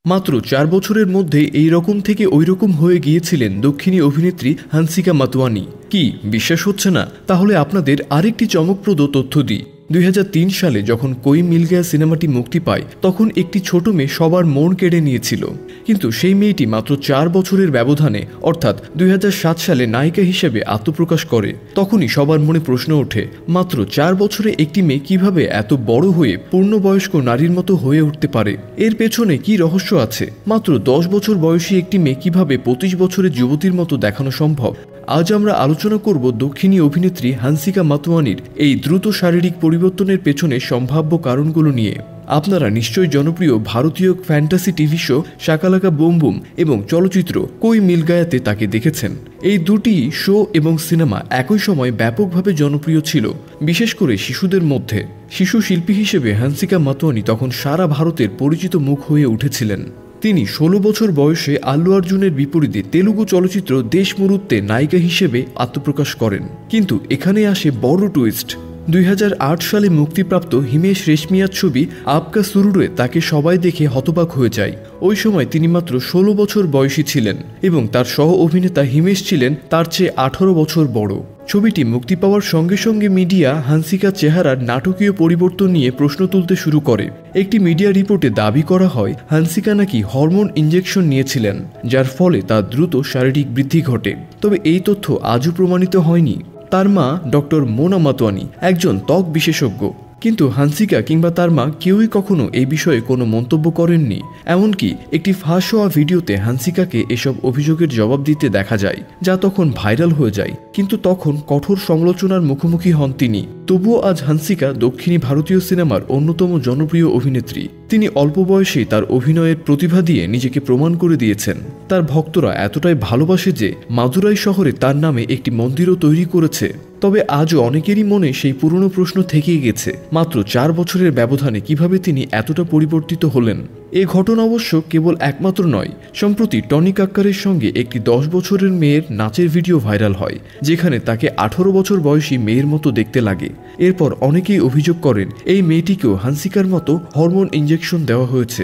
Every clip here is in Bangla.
মাত্র ৪ বছরের মধ্যে এই রকম থেকে ওই রকম হয়ে গিয়েছিলেন দক্ষিণী অভিনেত্রী হান্সিকা মাতোয়ানি। কি বিশ্বাস হচ্ছে না? তাহলে আপনাদের আরেকটি চমকপ্রদ তথ্য দিই। ২০০৩ সালে যখন কোই মিল গয়া সিনেমাটি মুক্তি পায় তখন একটি ছোট মেয়ে সবার মন কেড়ে নিয়েছিল, কিন্তু সেই মেয়েটি মাত্র ৪ বছরের ব্যবধানে অর্থাৎ ২০০৭ সালে নায়িকা হিসেবে আত্মপ্রকাশ করে। তখনই সবার মনে প্রশ্ন ওঠে, মাত্র ৪ বছরে একটি মেয়ে কিভাবে এত বড় হয়ে পূর্ণবয়স্ক নারীর মতো হয়ে উঠতে পারে? এর পেছনে কি রহস্য আছে? মাত্র ১০ বছর বয়সী একটি মেয়ে কিভাবে ২৫ বছরের যুবতীর মতো দেখানো সম্ভব? আজ আমরা আলোচনা করব দক্ষিণী অভিনেত্রী হান্সিকা মাতোয়ানির এই দ্রুত শারীরিক পরিবর্তনের পেছনে সম্ভাব্য কারণগুলো নিয়ে। আপনারা নিশ্চয়ই জনপ্রিয় ভারতীয় fantasy TV show Shakalaka boom boom এবং চলচ্চিত্র কোই মিল গায়াতে তাকে দেখেছেন। এই দুটি শো এবং সিনেমা একই সময় ব্যাপকভাবে জনপ্রিয় ছিল, বিশেষ করে শিশুদের মধ্যে। শিশু শিল্পী হিসেবে হান্সিকা মাতোয়ানি তখন সারা ভারতের পরিচিত মুখ হয়ে উঠেছিলেন। তিনি ১৬ বছর বয়সে আল্লু অর্জুনের বিপরীতে তেলুগু চলচ্চিত্র দেশমুরুত্তে নায়িকা হিসেবে আত্মপ্রকাশ করেন। কিন্তু এখানে আসে বড় টুইস্ট। ২০০৮ সালে মুক্তিপ্রাপ্ত হিমেশ রেশমিয়ার ছবি আপকা সুরুরে তাকে সবাই দেখে হতবাক হয়ে যায়। ওই সময় তিনি মাত্র ১৬ বছর বয়সী ছিলেন এবং তার সহ অভিনেতা হিমেশ ছিলেন তার চেয়ে ১৮ বছর বড়। ছবিটি মুক্তি পাওয়ার সঙ্গে সঙ্গে মিডিয়া হান্সিকার চেহারার নাটকীয় পরিবর্তন নিয়ে প্রশ্ন তুলতে শুরু করে। একটি মিডিয়া রিপোর্টে দাবি করা হয় হান্সিকা নাকি হরমোন ইনজেকশন নিয়েছিলেন, যার ফলে তার দ্রুত শারীরিক বৃদ্ধি ঘটে। তবে এই তথ্য আজও প্রমাণিত হয়নি। তার মা ডক্টর মোনা মাতোয়ানি একজন ত্বক বিশেষজ্ঞ, কিন্তু হান্সিকা কিংবা তার মা কেউই কখনো এই বিষয়ে কোনো মন্তব্য করেননি। এমনকি একটি ফাঁস হওয়া ভিডিওতে হান্সিকাকে এসব অভিযোগের জবাব দিতে দেখা যায়, যা তখন ভাইরাল হয়ে যায়। কিন্তু তখন কঠোর সমালোচনার মুখোমুখি হন তিনি। তবুও আজ হান্সিকা দক্ষিণী ভারতীয় সিনেমার অন্যতম জনপ্রিয় অভিনেত্রী। তিনি অল্প বয়সেই তার অভিনয়ের প্রতিভা দিয়ে নিজেকে প্রমাণ করে দিয়েছেন। তার ভক্তরা এতটাই ভালোবাসে যে মাদুরাই শহরে তার নামে একটি মন্দিরও তৈরি করেছে। তবে আজও অনেকেরই মনে সেই পুরনো প্রশ্ন থেকেই গেছে, মাত্র ৪ বছরের ব্যবধানে কিভাবে তিনি এতটা পরিবর্তিত হলেন। এ ঘটনা অবশ্য কেবল একমাত্র নয়। সম্প্রতি টনি কাক্কারের সঙ্গে একটি ১০ বছরের মেয়ের নাচের ভিডিও ভাইরাল হয়, যেখানে তাকে ১৮ বছর বয়সী মেয়ের মতো দেখতে লাগে। এরপর অনেকেই অভিযোগ করেন এই মেয়েটিকেও হান্সিকার মতো হরমোন ইনজেকশন দেওয়া হয়েছে।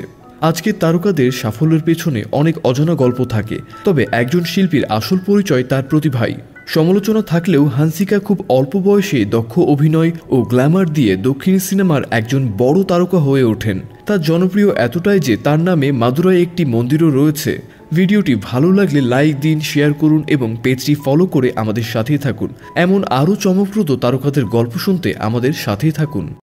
আজকের তারকাদের সাফল্যের পেছনে অনেক অজানা গল্প থাকে, তবে একজন শিল্পীর আসল পরিচয় তার প্রতিভাই। সমালোচনা থাকলেও হান্সিকা খুব অল্প বয়সে দক্ষ অভিনয় ও গ্ল্যামার দিয়ে দক্ষিণী সিনেমার একজন বড় তারকা হয়ে ওঠেন। তার জনপ্রিয় এতটাই যে তার নামে মাদুরাই একটি মন্দিরও রয়েছে। ভিডিওটি ভালো লাগলে লাইক দিন, শেয়ার করুন এবং পেজটি ফলো করে আমাদের সাথেই থাকুন। এমন আরও চমকপ্রদ তারকাদের গল্প শুনতে আমাদের সাথেই থাকুন।